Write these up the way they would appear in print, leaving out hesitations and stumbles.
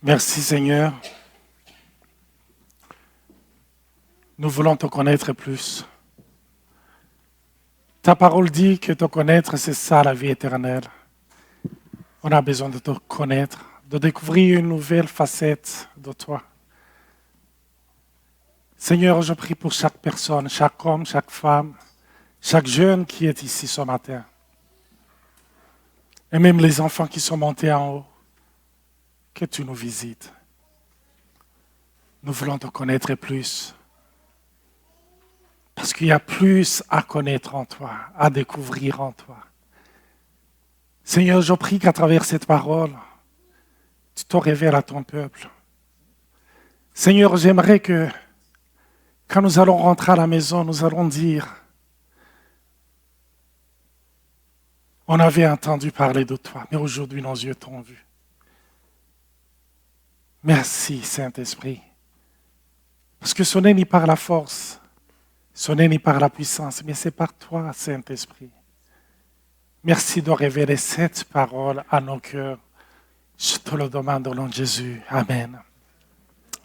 Merci Seigneur. Nous voulons te connaître plus. Ta parole dit que te connaître, c'est ça la vie éternelle. On a besoin de te connaître, de découvrir une nouvelle facette de toi. Seigneur, je prie pour chaque personne, chaque homme, chaque femme, chaque jeune qui est ici ce matin. Et même les enfants qui sont montés en haut, que tu nous visites. Nous voulons te connaître plus. Parce qu'il y a plus à connaître en toi, à découvrir en toi. Seigneur, je prie qu'à travers cette parole, tu te révèles à ton peuple. Seigneur, j'aimerais que quand nous allons rentrer à la maison, nous allons dire, on avait entendu parler de toi, mais aujourd'hui nos yeux t'ont vu. Merci, Saint-Esprit. Parce que ce n'est ni par la force, ce n'est ni par la puissance, mais c'est par toi, Saint-Esprit. Merci de révéler cette parole à nos cœurs. Je te le demande au nom de Jésus. Amen.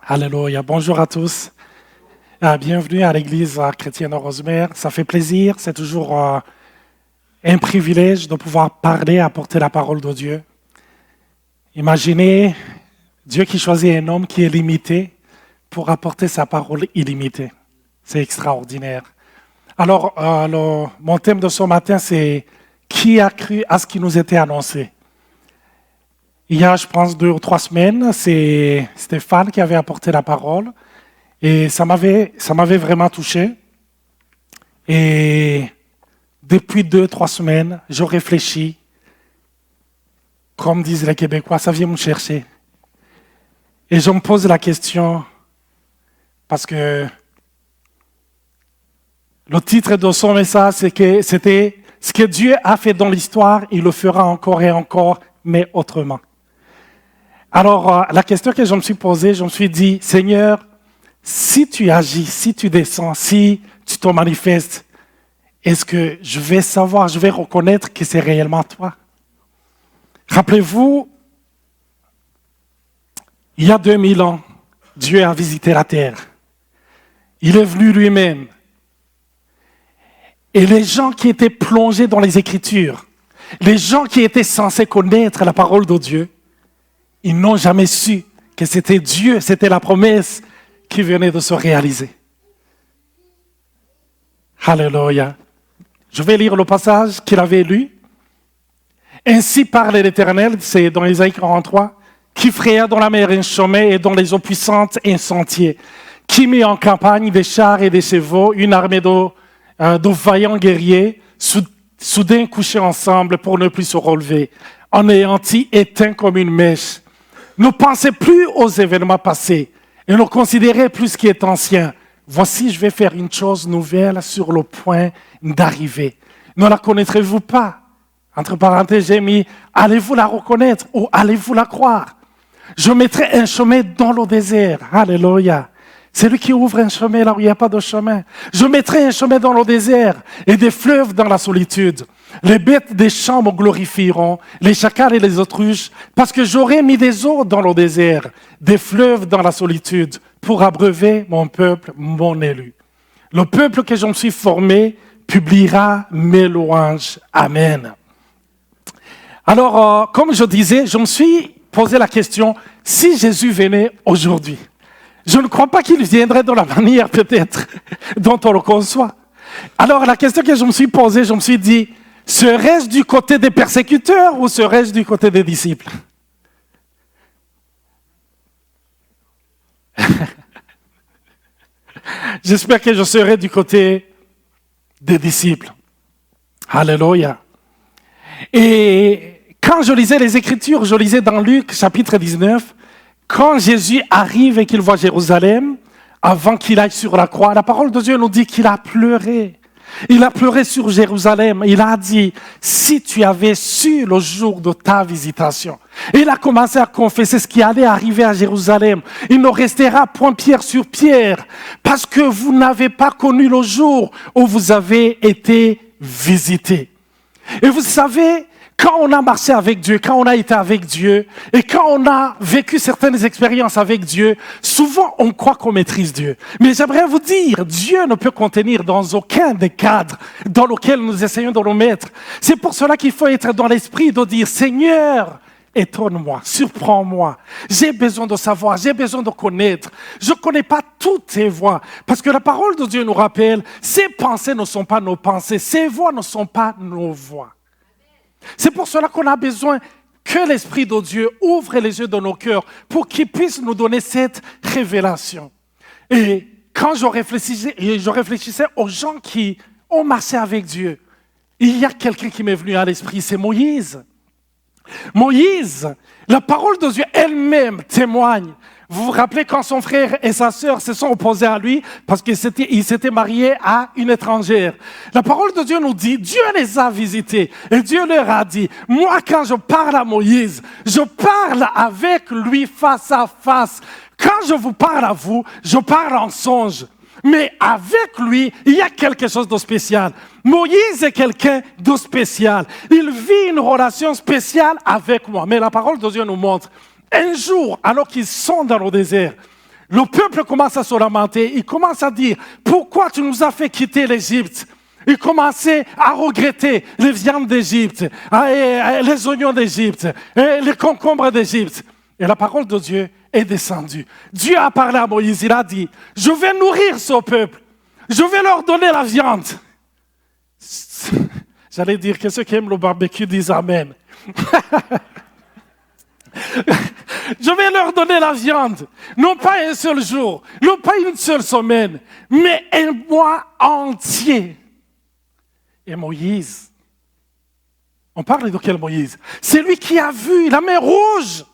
Alléluia. Bonjour à tous. Bienvenue à l'église chrétienne Rosemère. Ça fait plaisir. C'est toujours un privilège de pouvoir parler, apporter la parole de Dieu. Imaginez Dieu qui choisit un homme qui est limité pour apporter sa parole illimitée. C'est extraordinaire. Alors, mon thème de ce matin, c'est « Qui a cru à ce qui nous était annoncé ?» Il y a, je pense, 2 ou 3 semaines, c'est Stéphane qui avait apporté la parole et ça m'avait vraiment touché. Et depuis 2-3 semaines, je réfléchis, comme disent les Québécois, ça vient me chercher. Et je me pose la question, parce que le titre de son message, c'était « Ce que Dieu a fait dans l'histoire, il le fera encore et encore, mais autrement. » Alors, la question que je me suis posée, je me suis dit, Seigneur, si tu agis, si tu descends, si tu te manifestes, est-ce que je vais savoir, je vais reconnaître que c'est réellement toi? Rappelez-vous, il y a 2000 ans, Dieu a visité la terre. Il est venu lui-même. Et les gens qui étaient plongés dans les Écritures, les gens qui étaient censés connaître la parole de Dieu, ils n'ont jamais su que c'était Dieu, c'était la promesse qui venait de se réaliser. Alléluia. Je vais lire le passage qu'il avait lu. Ainsi parle l'Éternel, c'est dans Ésaïe 43, qui fraya dans la mer un chemin et dans les eaux puissantes un sentier, qui mit en campagne des chars et des chevaux, une armée de vaillants guerriers, soudain couchés ensemble pour ne plus se relever, anéantis, éteints comme une mèche. Ne pensez plus aux événements passés et ne considérez plus ce qui est ancien. Voici, je vais faire une chose nouvelle sur le point d'arriver. Ne la connaîtrez-vous pas? Entre parenthèses, j'ai mis « Allez-vous la reconnaître ou allez-vous la croire ?» Je mettrai un chemin dans le désert. Alléluia. C'est lui qui ouvre un chemin là où il n'y a pas de chemin. Je mettrai un chemin dans le désert et des fleuves dans la solitude. Les bêtes des champs me glorifieront, les chacals et les autruches, parce que j'aurai mis des eaux dans le désert, des fleuves dans la solitude, pour abreuver mon peuple, mon élu. Le peuple que je me suis formé publiera mes louanges. Amen. Alors, comme je disais, je me suis posé la question, si Jésus venait aujourd'hui, je ne crois pas qu'il viendrait de la manière peut-être dont on le conçoit. Alors la question que je me suis posée, je me suis dit, serais-je du côté des persécuteurs ou serais-je du côté des disciples? J'espère que je serai du côté des disciples. Alléluia. Et quand je lisais les Écritures, je lisais dans Luc chapitre 19, quand Jésus arrive et qu'il voit Jérusalem, avant qu'il aille sur la croix, la parole de Dieu nous dit qu'il a pleuré. Il a pleuré sur Jérusalem. Il a dit, si tu avais su le jour de ta visitation. Et il a commencé à confesser ce qui allait arriver à Jérusalem. Il ne restera point pierre sur pierre, parce que vous n'avez pas connu le jour où vous avez été visités. Et vous savez, quand on a marché avec Dieu, quand on a été avec Dieu, et quand on a vécu certaines expériences avec Dieu, souvent on croit qu'on maîtrise Dieu. Mais j'aimerais vous dire, Dieu ne peut contenir dans aucun des cadres dans lesquels nous essayons de nous mettre. C'est pour cela qu'il faut être dans l'esprit de dire, Seigneur, étonne-moi, surprends-moi. J'ai besoin de savoir, j'ai besoin de connaître. Je ne connais pas toutes tes voies. Parce que la parole de Dieu nous rappelle, ses pensées ne sont pas nos pensées, ses voies ne sont pas nos voies. C'est pour cela qu'on a besoin que l'Esprit de Dieu ouvre les yeux de nos cœurs pour qu'il puisse nous donner cette révélation. Et quand je réfléchissais aux gens qui ont marché avec Dieu, il y a quelqu'un qui m'est venu à l'esprit, c'est Moïse. Moïse, la parole de Dieu elle-même témoigne. Vous vous rappelez quand son frère et sa sœur se sont opposés à lui parce qu'il s'était marié à une étrangère. La parole de Dieu nous dit, Dieu les a visités et Dieu leur a dit, moi quand je parle à Moïse, je parle avec lui face à face. Quand je vous parle à vous, je parle en songe. Mais avec lui, il y a quelque chose de spécial. Moïse est quelqu'un de spécial. Il vit une relation spéciale avec moi. Mais la parole de Dieu nous montre, un jour, alors qu'ils sont dans le désert, le peuple commence à se lamenter. Il commence à dire, pourquoi tu nous as fait quitter l'Égypte? Il commençait à regretter les viandes d'Égypte, les oignons d'Égypte, les concombres d'Égypte. Et la parole de Dieu est descendue. Dieu a parlé à Moïse, il a dit, je vais nourrir ce peuple, je vais leur donner la viande. J'allais dire que ceux qui aiment le barbecue disent Amen. Je vais leur donner la viande, non pas un seul jour, non pas une seule semaine, mais un mois entier. Et Moïse, on parle de quel Moïse? C'est lui qui a vu la mer rouge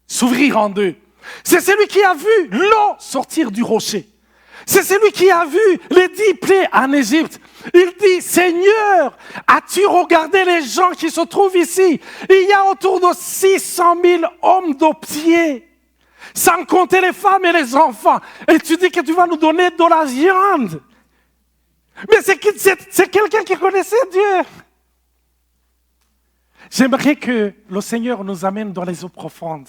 s'ouvrir en deux. C'est celui qui a vu l'eau sortir du rocher. C'est celui qui a vu les 10 plaies en Égypte. Il dit, Seigneur, as-tu regardé les gens qui se trouvent ici? Il y a autour de 600 000 hommes de pied, sans compter les femmes et les enfants. Et tu dis que tu vas nous donner de la viande. Mais c'est quelqu'un qui connaissait Dieu. J'aimerais que le Seigneur nous amène dans les eaux profondes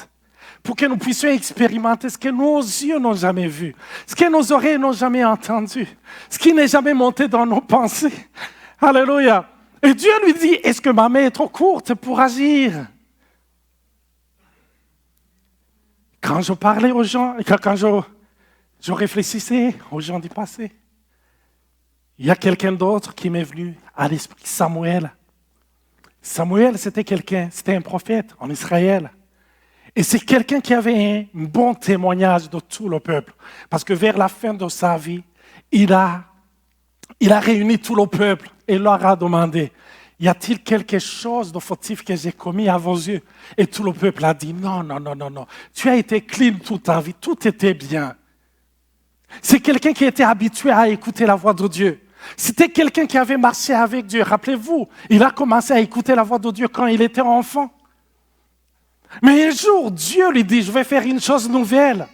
pour que nous puissions expérimenter ce que nos yeux n'ont jamais vu, ce que nos oreilles n'ont jamais entendu, ce qui n'est jamais monté dans nos pensées. Alléluia. Et Dieu lui dit, est-ce que ma main est trop courte pour agir? Quand je parlais aux gens, quand je réfléchissais aux gens du passé, il y a quelqu'un d'autre qui m'est venu à l'esprit, Samuel. Samuel, c'était un prophète en Israël. Et c'est quelqu'un qui avait un bon témoignage de tout le peuple. Parce que vers la fin de sa vie, il a réuni tout le peuple et leur a demandé, y a-t-il quelque chose de fautif que j'ai commis à vos yeux? Et tout le peuple a dit, non. Tu as été clean toute ta vie, tout était bien. C'est quelqu'un qui était habitué à écouter la voix de Dieu. C'était quelqu'un qui avait marché avec Dieu. Rappelez-vous, il a commencé à écouter la voix de Dieu quand il était enfant. Mais un jour, Dieu lui dit, je vais faire une chose nouvelle.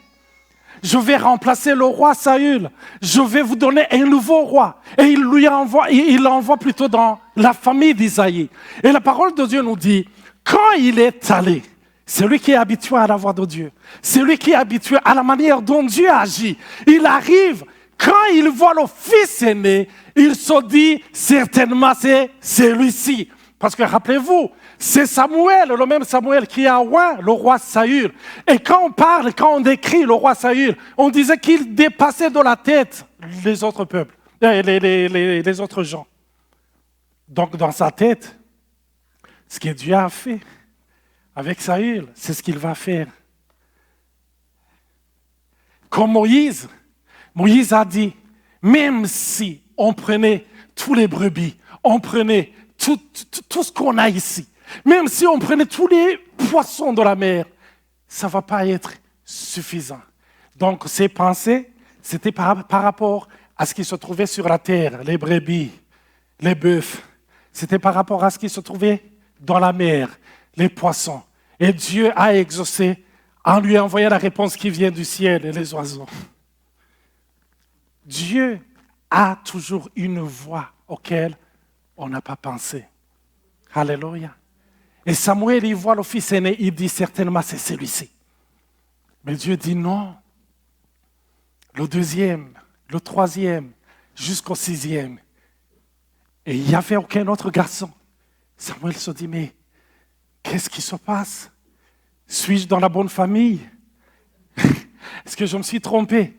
Je vais remplacer le roi Saül. Je vais vous donner un nouveau roi. Et il l'envoie plutôt dans la famille d'Isaïe. Et la parole de Dieu nous dit, quand il est allé, celui qui est habitué à la voix de Dieu, celui qui est habitué à la manière dont Dieu agit, il arrive, quand il voit le fils aîné, il se dit, certainement c'est celui-ci. Parce que rappelez-vous, c'est Samuel, le même Samuel qui a oint le roi Saül. Et quand on décrit le roi Saül, on disait qu'il dépassait de la tête les autres peuples, les autres gens. Donc dans sa tête, ce que Dieu a fait avec Saül, c'est ce qu'il va faire. Comme Moïse a dit, même si on prenait tous les brebis, on prenait tout ce qu'on a ici, même si on prenait tous les poissons de la mer, ça ne va pas être suffisant. Donc, ses pensées, c'était par rapport à ce qui se trouvait sur la terre, les brebis, les bœufs. C'était par rapport à ce qui se trouvait dans la mer, les poissons. Et Dieu a exaucé en lui envoyant la réponse qui vient du ciel et les oiseaux. Dieu a toujours une voie auquel on n'a pas pensé. Alléluia. Et Samuel, il voit le fils aîné, il dit certainement c'est celui-ci. Mais Dieu dit non. Le deuxième, le troisième, jusqu'au sixième. Et il n'y avait aucun autre garçon. Samuel se dit, mais qu'est-ce qui se passe? Suis-je dans la bonne famille? Est-ce que je me suis trompé?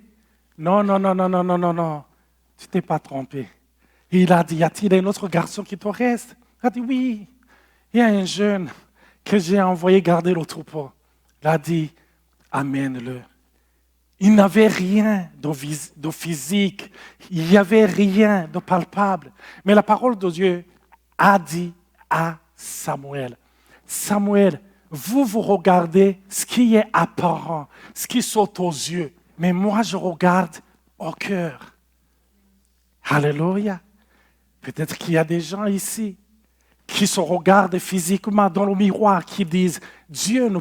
Non. Tu t'es pas trompé. Et il a dit, y a-t-il un autre garçon qui te reste? Il a dit, oui. Il y a un jeune que j'ai envoyé garder le troupeau. Il a dit, amène-le. Il n'avait rien de physique. Il n'y avait rien de palpable. Mais la parole de Dieu a dit à Samuel, Samuel, vous regardez ce qui est apparent, ce qui saute aux yeux. Mais moi, je regarde au cœur. Alléluia. Peut-être qu'il y a des gens ici qui se regardent physiquement dans le miroir, qui disent, Dieu ne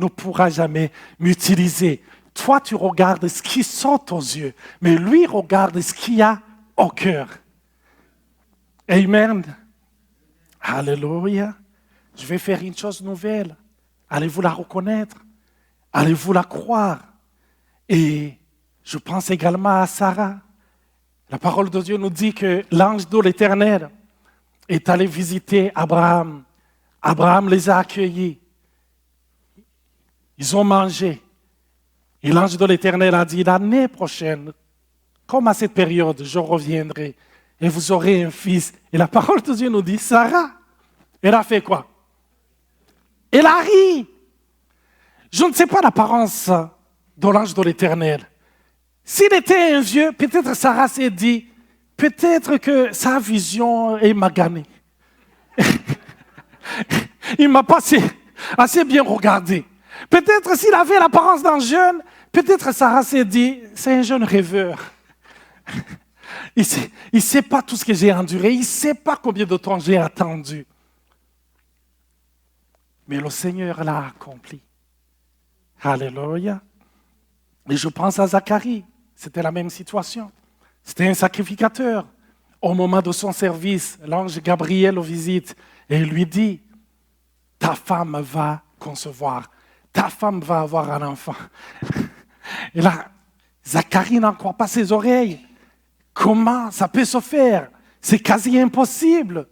pourra jamais m'utiliser. Toi, tu regardes ce qui saute aux yeux, mais lui regarde ce qu'il y a au cœur. Amen. Alléluia. Je vais faire une chose nouvelle. Allez-vous la reconnaître? Allez-vous la croire? Et je pense également à Sarah. La parole de Dieu nous dit que l'ange de l'Éternel est allé visiter Abraham. Abraham les a accueillis. Ils ont mangé. Et l'ange de l'Éternel a dit, l'année prochaine, comme à cette période, je reviendrai et vous aurez un fils. Et la parole de Dieu nous dit, Sarah, elle a fait quoi? Elle a ri. Je ne sais pas l'apparence de l'ange de l'Éternel. S'il était un vieux, peut-être Sarah s'est dit, peut-être que sa vision est maganée. Il m'a pas assez bien regardé. Peut-être s'il avait l'apparence d'un jeune, peut-être Sarah s'est dit, c'est un jeune rêveur. Il ne sait pas tout ce que j'ai enduré, il ne sait pas combien de temps j'ai attendu. Mais le Seigneur l'a accompli. Alléluia. Et je pense à Zacharie, c'était la même situation. C'était un sacrificateur. Au moment de son service, l'ange Gabriel le visite et lui dit, ta femme va concevoir. Ta femme va avoir un enfant. Et là, Zacharie n'en croit pas ses oreilles. Comment ça peut se faire? C'est quasi impossible.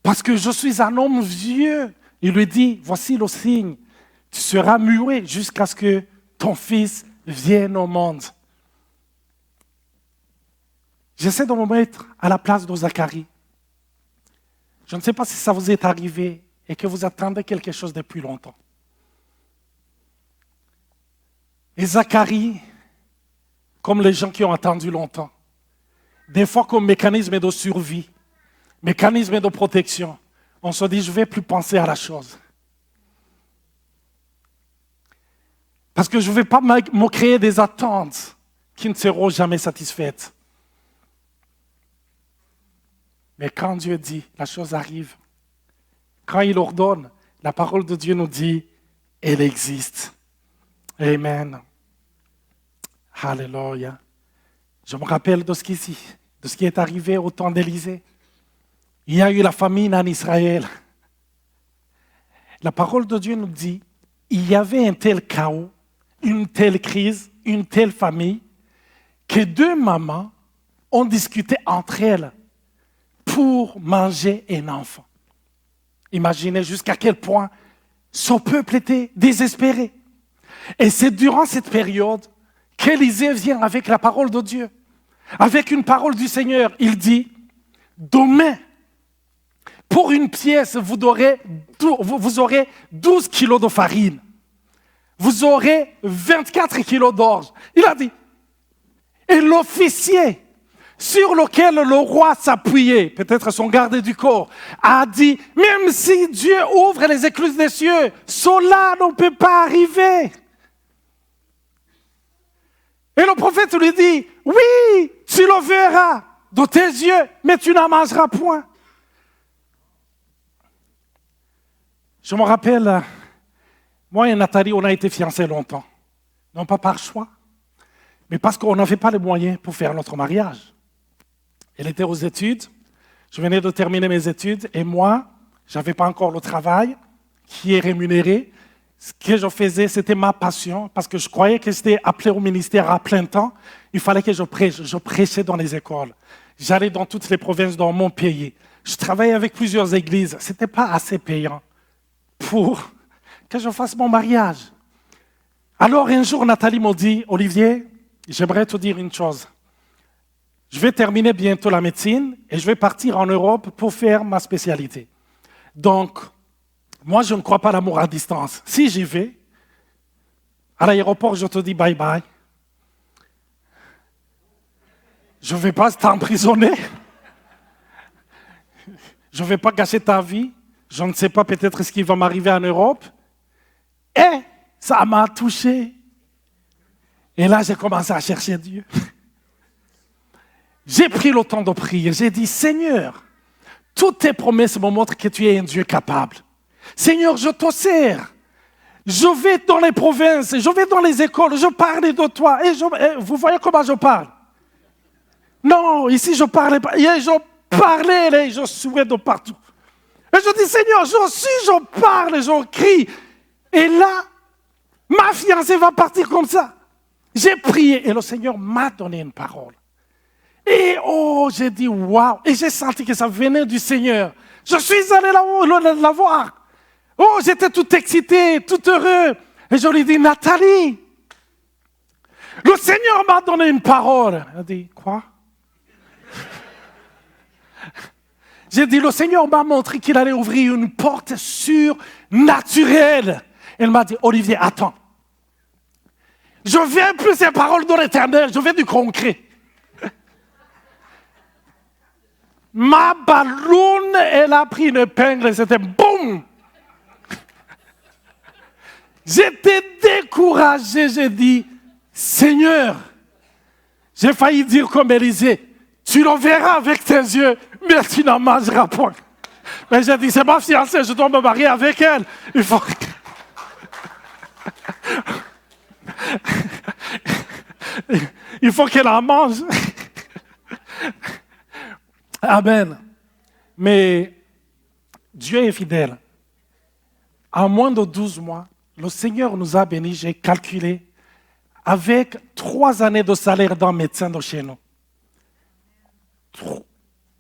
Parce que je suis un homme vieux. Il lui dit, voici le signe. Tu seras muet jusqu'à ce que ton fils vienne au monde. J'essaie de me mettre à la place de Zacharie. Je ne sais pas si ça vous est arrivé et que vous attendez quelque chose depuis longtemps. Et Zacharie, comme les gens qui ont attendu longtemps, des fois comme mécanisme de survie, mécanisme de protection, on se dit, je ne vais plus penser à la chose. Parce que je ne vais pas me créer des attentes qui ne seront jamais satisfaites. Mais quand Dieu dit, la chose arrive. Quand il ordonne, la parole de Dieu nous dit, elle existe. Amen. Alléluia. Je me rappelle de ce qui est arrivé au temps d'Élisée. Il y a eu la famine en Israël. La parole de Dieu nous dit, il y avait un tel chaos, une telle crise, une telle famille, que deux mamans ont discuté entre elles pour manger un enfant. Imaginez jusqu'à quel point son peuple était désespéré. Et c'est durant cette période qu'Élisée vient avec la parole de Dieu, avec une parole du Seigneur. Il dit, demain, pour une pièce, vous aurez 12 kilos de farine. Vous aurez 24 kilos d'orge. Il a dit, et l'officier sur lequel le roi s'appuyait, peut-être son garde du corps, a dit, même si Dieu ouvre les écluses des cieux, cela ne peut pas arriver. Et le prophète lui dit, oui, tu le verras de tes yeux, mais tu n'en mangeras point. Je me rappelle, moi et Nathalie, on a été fiancés longtemps. Non pas par choix, mais parce qu'on n'avait pas les moyens pour faire notre mariage. Elle était aux études, je venais de terminer mes études, et moi, Je n'avais pas encore le travail qui est rémunéré. Ce que je faisais, c'était ma passion, parce que je croyais que j'étais appelé au ministère à plein temps. Il fallait que je prêche. Je prêchais dans les écoles. J'allais dans toutes les provinces dans mon pays. Je travaillais avec plusieurs églises. Ce n'était pas assez payant pour que je fasse mon mariage. Alors un jour, Nathalie m'a dit, Olivier, j'aimerais te dire une chose. Je vais terminer bientôt la médecine et je vais partir en Europe pour faire ma spécialité. Donc, moi, je ne crois pas à l'amour à distance. Si j'y vais, à l'aéroport, je te dis bye bye. Je ne vais pas t'emprisonner. Je ne vais pas gâcher ta vie. Je ne sais pas peut-être ce qui va m'arriver en Europe. Et ça m'a touché. Et là, j'ai commencé à chercher Dieu. J'ai pris le temps de prier. J'ai dit, Seigneur, toutes tes promesses me montrent que tu es un Dieu capable. Seigneur, je te sers. Je vais dans les provinces, je vais dans les écoles, je parle de toi. Et vous voyez comment je parle? Non, ici je ne parlais pas. Et je parlais et je souhaitais de partout. Et je dis, Seigneur, je parle, je crie. Et là, ma fiancée va partir comme ça. J'ai prié et le Seigneur m'a donné une parole. Et j'ai dit, waouh. Et j'ai senti que ça venait du Seigneur. Je suis allé la voir. J'étais tout excité, tout heureux. Et je lui ai dit, Nathalie, le Seigneur m'a donné une parole. Elle a dit, quoi? J'ai dit, le Seigneur m'a montré qu'il allait ouvrir une porte surnaturelle. Elle m'a dit, Olivier, attends. Je veux plus ces paroles de l'Éternel, je veux du concret. Ma balloune, elle a pris une épingle et c'était boum! J'étais découragé, j'ai dit, Seigneur, j'ai failli dire comme Élisée, tu le verras avec tes yeux, mais tu n'en mangeras point. Mais j'ai dit, c'est ma fiancée, je dois me marier avec elle. Il faut qu'elle en mange. Amen. Mais Dieu est fidèle. En moins de 12 mois, le Seigneur nous a bénis, j'ai calculé, avec 3 années de salaire d'un médecin de chez nous.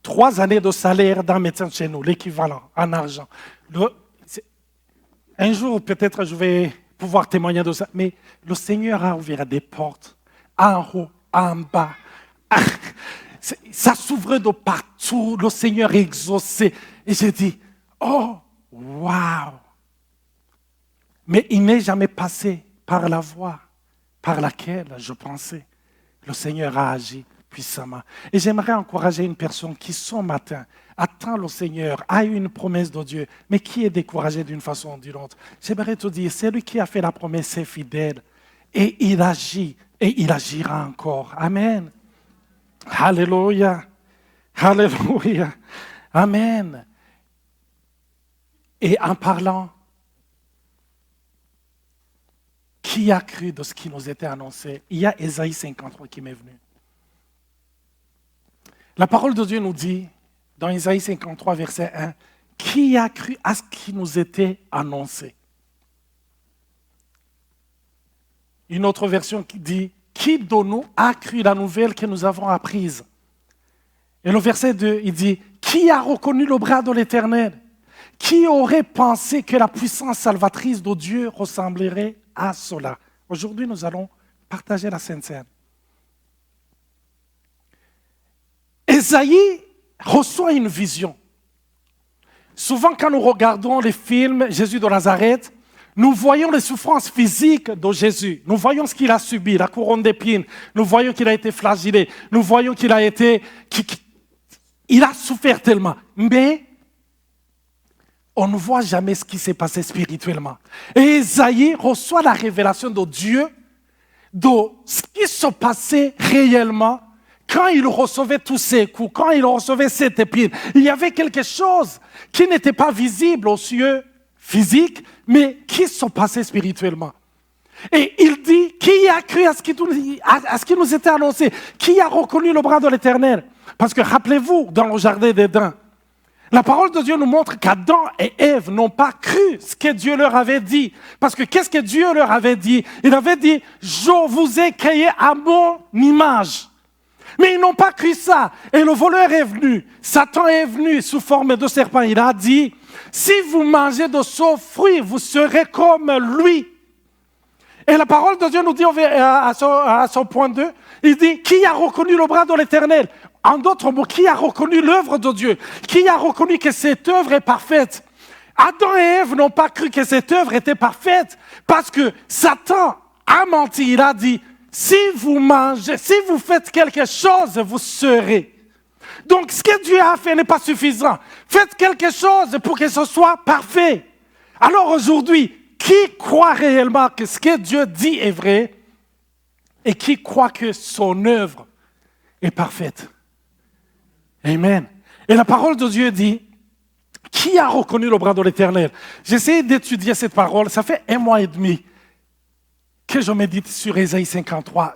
3 années de salaire d'un médecin de chez nous, l'équivalent en argent. Un jour, peut-être, je vais pouvoir témoigner de ça, mais le Seigneur a ouvert des portes, en haut, en bas. Ça s'ouvrait de partout, le Seigneur exauçait. Et j'ai dit, oh, waouh! Mais il n'est jamais passé par la voie par laquelle je pensais. Le Seigneur a agi puissamment. Et j'aimerais encourager une personne qui, ce matin, attend le Seigneur, a eu une promesse de Dieu, mais qui est découragée d'une façon ou d'une autre. J'aimerais te dire, celui qui a fait la promesse est fidèle. Et il agit, et il agira encore. Amen. Alléluia. Alléluia. Amen. Et en parlant, qui a cru de ce qui nous était annoncé? Il y a Ésaïe 53 qui m'est venu. La parole de Dieu nous dit, dans Ésaïe 53, verset 1, qui a cru à ce qui nous était annoncé? Une autre version qui dit, qui de nous a cru la nouvelle que nous avons apprise? Et le verset 2, il dit, qui a reconnu le bras de l'Éternel? Qui aurait pensé que la puissance salvatrice de Dieu ressemblerait à cela? Aujourd'hui, nous allons partager la Sainte Seine. Ésaïe reçoit une vision. Souvent, quand nous regardons les films Jésus de Nazareth, nous voyons les souffrances physiques de Jésus. Nous voyons ce qu'il a subi, la couronne d'épines. Nous voyons qu'il a été flagellé. Nous voyons qu'il a été... Il a souffert tellement. Mais on ne voit jamais ce qui s'est passé spirituellement. Et Ésaïe reçoit la révélation de Dieu de ce qui se passait réellement quand il recevait tous ces coups, quand il recevait cette épine. Il y avait quelque chose qui n'était pas visible aux yeux physiques, mais qui se passait spirituellement. Et il dit, qui a cru à ce qui nous était annoncé? Qui a reconnu le bras de l'Éternel? Parce que rappelez-vous, dans le jardin d'Éden, La parole de Dieu nous montre qu'Adam et Ève n'ont pas cru ce que Dieu leur avait dit. Parce que qu'est-ce que Dieu leur avait dit? Il avait dit, je vous ai créé à mon image. Mais ils n'ont pas cru ça. Et le voleur est venu. Satan est venu sous forme de serpent. Il a dit, si vous mangez de ce fruit, vous serez comme lui. Et la parole de Dieu nous dit à son point 2, il dit, qui a reconnu le bras de l'Éternel? En d'autres mots, qui a reconnu l'œuvre de Dieu? Qui a reconnu que cette œuvre est parfaite? Adam et Ève n'ont pas cru que cette œuvre était parfaite parce que Satan a menti. Il a dit, si vous mangez, si vous faites quelque chose, vous serez. Donc, ce que Dieu a fait n'est pas suffisant. Faites quelque chose pour que ce soit parfait. Alors aujourd'hui, qui croit réellement que ce que Dieu dit est vrai et qui croit que son œuvre est parfaite? Amen. Et la parole de Dieu dit, qui a reconnu le bras de l'Éternel? J'essaie d'étudier cette parole, ça fait 1 mois et demi que je médite sur Ésaïe 53.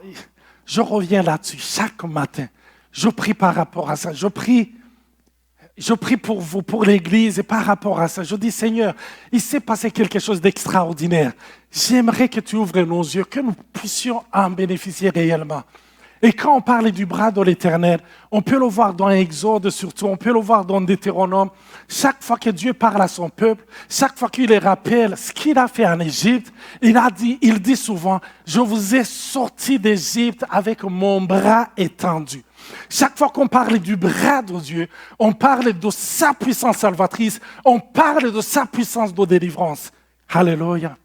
Je reviens là-dessus chaque matin. Je prie par rapport à ça. Je prie pour vous, pour l'Église et par rapport à ça. Je dis, Seigneur, il s'est passé quelque chose d'extraordinaire. J'aimerais que tu ouvres nos yeux, que nous puissions en bénéficier réellement. Et quand on parle du bras de l'Éternel, on peut le voir dans Exode surtout, on peut le voir dans Deutéronome. Chaque fois que Dieu parle à son peuple, chaque fois qu'il les rappelle ce qu'il a fait en Égypte, il dit souvent, je vous ai sortis d'Égypte avec mon bras étendu. Chaque fois qu'on parle du bras de Dieu, on parle de sa puissance salvatrice, on parle de sa puissance de délivrance. Alléluia.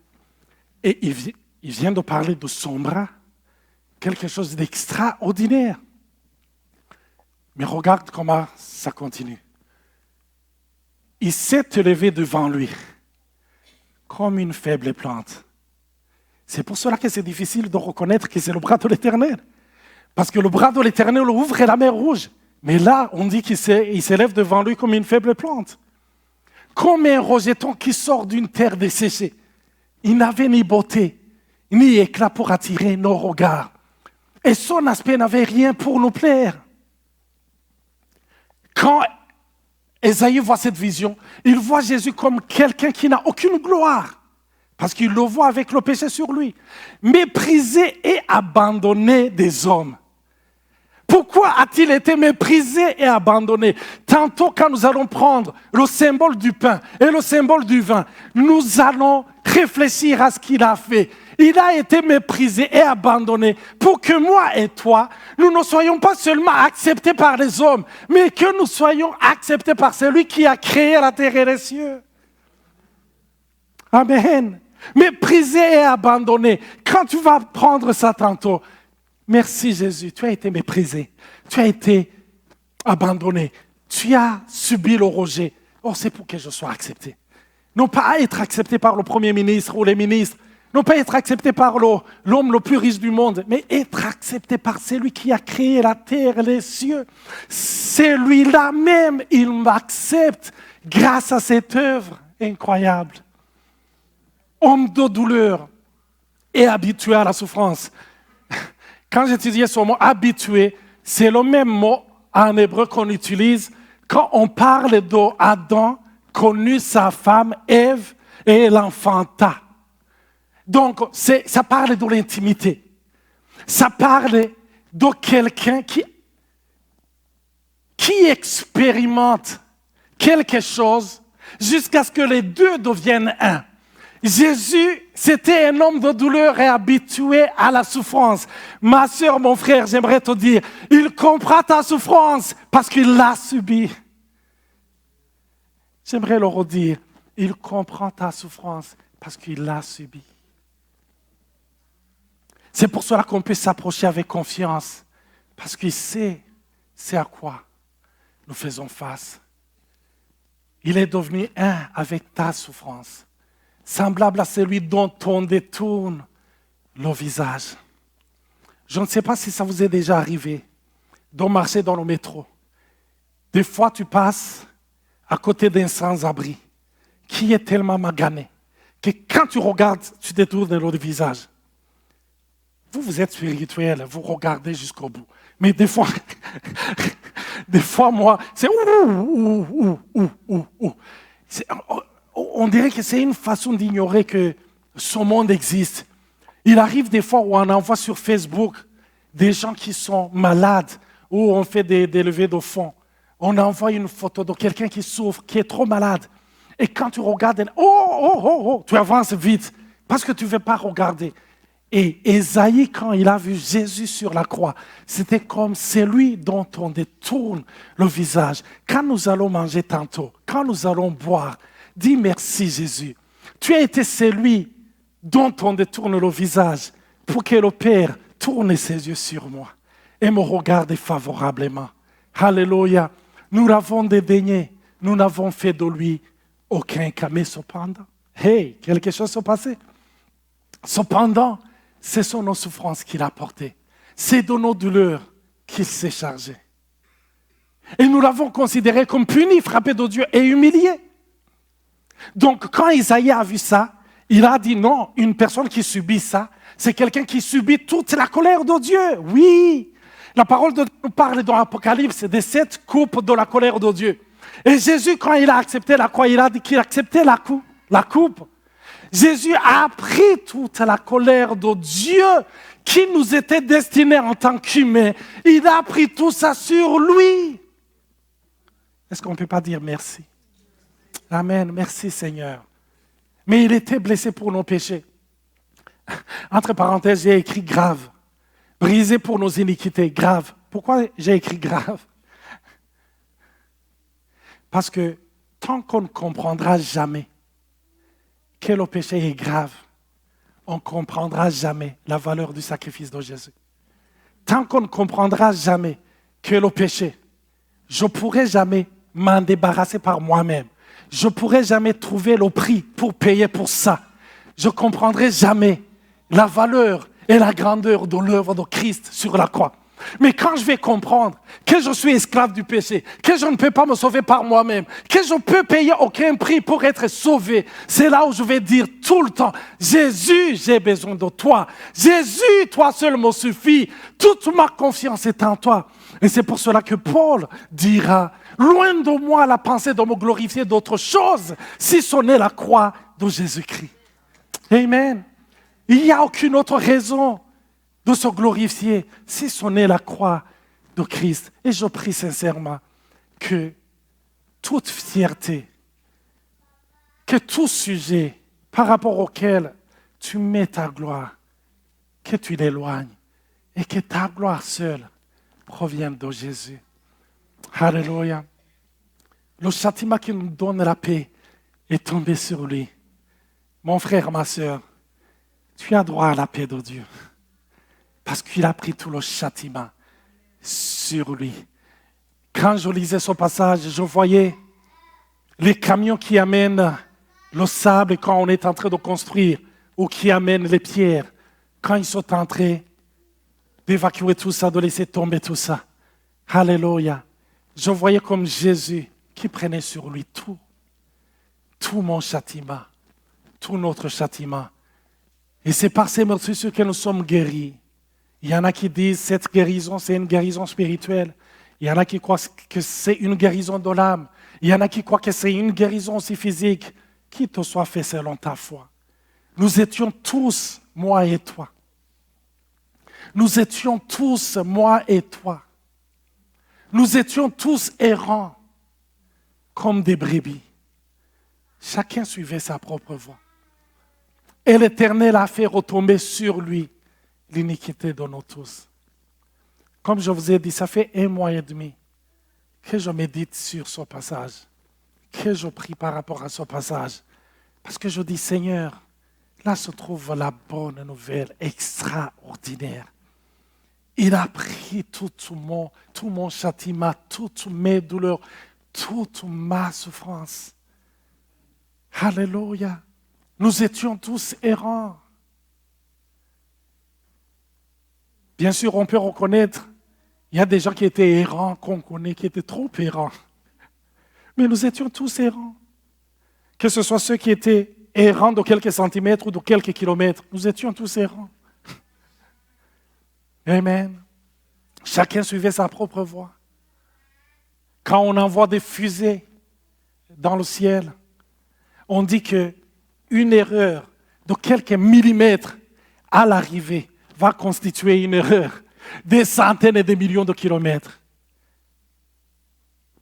Et il vient de parler de son bras. Quelque chose d'extraordinaire. Mais regarde comment ça continue. Il s'est élevé devant lui comme une faible plante. C'est pour cela que c'est difficile de reconnaître que c'est le bras de l'Éternel. Parce que le bras de l'Éternel ouvre la mer Rouge. Mais là, on dit qu'il s'élève devant lui comme une faible plante. Comme un rejeton qui sort d'une terre desséchée. Il n'avait ni beauté, ni éclat pour attirer nos regards. Et son aspect n'avait rien pour nous plaire. Quand Ésaïe voit cette vision, il voit Jésus comme quelqu'un qui n'a aucune gloire. Parce qu'il le voit avec le péché sur lui. Méprisé et abandonné des hommes. Pourquoi a-t-il été méprisé et abandonné? Tantôt, quand nous allons prendre le symbole du pain et le symbole du vin, nous allons réfléchir à ce qu'il a fait. Il a été méprisé et abandonné pour que moi et toi, nous ne soyons pas seulement acceptés par les hommes, mais que nous soyons acceptés par celui qui a créé la terre et les cieux. Amen. Méprisé et abandonné. Quand tu vas prendre ça tantôt, merci Jésus, tu as été méprisé, tu as été abandonné, tu as subi le rejet. Oh, c'est pour que je sois accepté. Non pas être accepté par le Premier ministre ou les ministres, non pas être accepté par l'homme le plus riche du monde, mais être accepté par celui qui a créé la terre et les cieux. Celui-là même, il m'accepte grâce à cette œuvre incroyable. Homme de douleur et habitué à la souffrance. Quand j'étudiais ce mot « habitué », c'est le même mot en hébreu qu'on utilise quand on parle d'Adam, connu sa femme Ève et l'enfanta. Donc, ça parle de l'intimité. Ça parle de quelqu'un qui expérimente quelque chose jusqu'à ce que les deux deviennent un. Jésus, c'était un homme de douleur et habitué à la souffrance. Ma sœur, mon frère, j'aimerais te dire, il comprend ta souffrance parce qu'il l'a subie. J'aimerais le redire, il comprend ta souffrance parce qu'il l'a subie. C'est pour cela qu'on peut s'approcher avec confiance, parce qu'il sait c'est à quoi nous faisons face. Il est devenu un avec ta souffrance, semblable à celui dont on détourne le visage. Je ne sais pas si ça vous est déjà arrivé de marcher dans le métro. Des fois, tu passes à côté d'un sans-abri qui est tellement magané que quand tu regardes, tu détournes le visage. Vous êtes spirituel, vous regardez jusqu'au bout. Mais des fois, Des fois, moi, c'est on dirait que c'est une façon d'ignorer que ce monde existe. Il arrive des fois où on envoie sur Facebook des gens qui sont malades, où on fait des levées de fonds. On envoie une photo de quelqu'un qui souffre, qui est trop malade. Et quand tu regardes, tu avances vite parce que tu ne veux pas regarder. Et Ésaïe, quand il a vu Jésus sur la croix, c'était comme celui dont on détourne le visage. Quand nous allons manger tantôt, quand nous allons boire, dis merci Jésus. Tu as été celui dont on détourne le visage pour que le Père tourne ses yeux sur moi et me regarde favorablement. Alléluia. Nous l'avons dédaigné, nous n'avons fait de lui aucun cas. Mais cependant, quelque chose s'est passé. Cependant, ce sont nos souffrances qu'il a portées. C'est de nos douleurs qu'il s'est chargé. Et nous l'avons considéré comme puni, frappé de Dieu et humilié. Donc, quand Isaïe a vu ça, il a dit non, une personne qui subit ça, c'est quelqu'un qui subit toute la colère de Dieu. Oui, la parole de Dieu nous parle dans l'Apocalypse des 7 coupes de la colère de Dieu. Et Jésus, quand il a accepté la croix, il a dit qu'il acceptait la coupe. Jésus a pris toute la colère de Dieu qui nous était destinée en tant qu'humains. Il a pris tout ça sur lui. Est-ce qu'on ne peut pas dire merci? Amen, merci Seigneur. Mais il était blessé pour nos péchés. Entre parenthèses, j'ai écrit grave. Brisé pour nos iniquités, grave. Pourquoi j'ai écrit grave? Parce que tant qu'on ne comprendra jamais que le péché est grave, on ne comprendra jamais la valeur du sacrifice de Jésus. Tant qu'on ne comprendra jamais que le péché, je ne pourrai jamais m'en débarrasser par moi-même. Je ne pourrai jamais trouver le prix pour payer pour ça. Je ne comprendrai jamais la valeur et la grandeur de l'œuvre de Christ sur la croix. Mais quand je vais comprendre que je suis esclave du péché, que je ne peux pas me sauver par moi-même, que je ne peux payer aucun prix pour être sauvé, c'est là où je vais dire tout le temps, Jésus, j'ai besoin de toi. Jésus, toi seul me suffit. Toute ma confiance est en toi. Et c'est pour cela que Paul dira, loin de moi la pensée de me glorifier d'autre chose, si ce n'est la croix de Jésus-Christ. Amen. Il n'y a aucune autre raison de se glorifier si ce n'est la croix de Christ. Et je prie sincèrement que toute fierté, que tout sujet par rapport auquel tu mets ta gloire, que tu l'éloignes et que ta gloire seule provienne de Jésus. Alléluia. Le châtiment qui nous donne la paix est tombé sur lui. Mon frère, ma sœur, tu as droit à la paix de Dieu. Parce qu'il a pris tout le châtiment sur lui. Quand je lisais ce passage, je voyais les camions qui amènent le sable quand on est en train de construire, ou qui amènent les pierres, quand ils sont en train d'évacuer tout ça, de laisser tomber tout ça. Alléluia. Je voyais comme Jésus qui prenait sur lui tout mon châtiment, tout notre châtiment. Et c'est par ces meurtrissures que nous sommes guéris. Il y en a qui disent que cette guérison, c'est une guérison spirituelle. Il y en a qui croient que c'est une guérison de l'âme. Il y en a qui croient que c'est une guérison aussi physique. Qu'il te soit fait selon ta foi. Nous étions tous, moi et toi. Nous étions tous, moi et toi. Nous étions tous errants, comme des brebis. Chacun suivait sa propre voie. Et l'Éternel a fait retomber sur lui l'iniquité de nous tous. Comme je vous ai dit, ça fait 1 mois et demi que je médite sur ce passage, que je prie par rapport à ce passage. Parce que je dis, Seigneur, là se trouve la bonne nouvelle extraordinaire. Il a pris tout mon châtiment, toutes mes douleurs, toute ma souffrance. Alléluia. Nous étions tous errants. Bien sûr, on peut reconnaître, il y a des gens qui étaient errants, qu'on connaît, qui étaient trop errants. Mais nous étions tous errants. Que ce soit ceux qui étaient errants de quelques centimètres ou de quelques kilomètres, nous étions tous errants. Amen. Chacun suivait sa propre voie. Quand on envoie des fusées dans le ciel, on dit qu'une erreur de quelques millimètres à l'arrivée va constituer une erreur des centaines et des millions de kilomètres.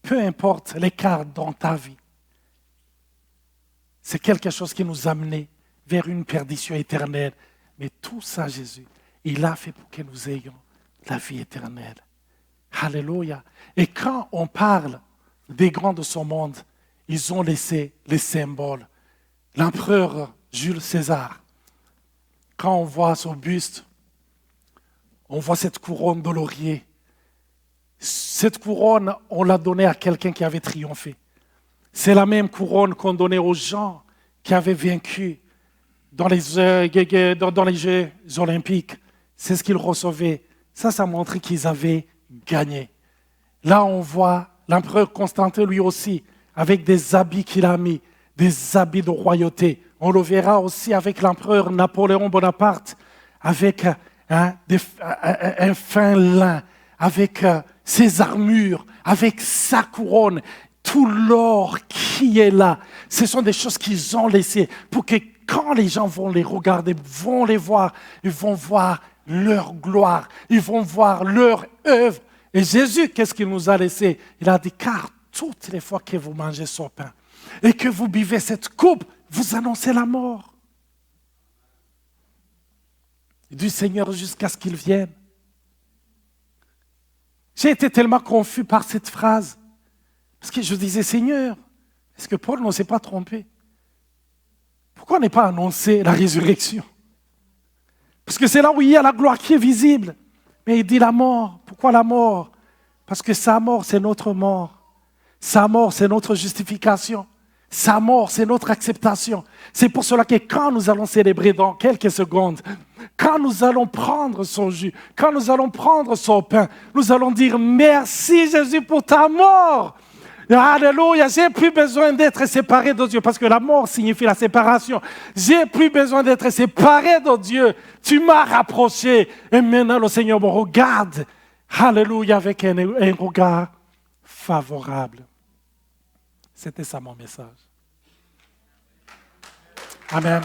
Peu importe l'écart dans ta vie, c'est quelque chose qui nous a amenés vers une perdition éternelle. Mais tout ça, Jésus, il a fait pour que nous ayons la vie éternelle. Alléluia. Et quand on parle des grands de ce monde, ils ont laissé les symboles. L'empereur Jules César, quand on voit son buste, on voit cette couronne de laurier. Cette couronne, on l'a donnée à quelqu'un qui avait triomphé. C'est la même couronne qu'on donnait aux gens qui avaient vaincu dans les Jeux olympiques. C'est ce qu'ils recevaient. Ça montrait qu'ils avaient gagné. Là, on voit l'empereur Constantin, lui aussi, avec des habits qu'il a mis, des habits de royauté. On le verra aussi avec l'empereur Napoléon Bonaparte, avec un fin lin, avec ses armures, avec sa couronne, tout l'or qui est là. Ce sont des choses qu'ils ont laissées pour que quand les gens vont les regarder, vont les voir, ils vont voir leur gloire, ils vont voir leur œuvre. Et Jésus, qu'est-ce qu'il nous a laissé? Il a dit, car toutes les fois que vous mangez ce pain et que vous buvez cette coupe, vous annoncez la mort du Seigneur jusqu'à ce qu'il vienne. J'ai été tellement confus par cette phrase. Parce que je disais, Seigneur, est-ce que Paul ne s'est pas trompé? Pourquoi n'est pas annoncé la résurrection? Parce que c'est là où il y a la gloire qui est visible. Mais il dit la mort. Pourquoi la mort? Parce que sa mort, c'est notre mort. Sa mort, c'est notre justification. Sa mort, c'est notre acceptation. C'est pour cela que quand nous allons célébrer dans quelques secondes, quand nous allons prendre son jus, quand nous allons prendre son pain, nous allons dire merci Jésus pour ta mort. Alléluia, j'ai plus besoin d'être séparé de Dieu parce que la mort signifie la séparation. J'ai plus besoin d'être séparé de Dieu. Tu m'as rapproché et maintenant le Seigneur me regarde. Alléluia, avec un regard favorable. C'était ça mon message. Amen.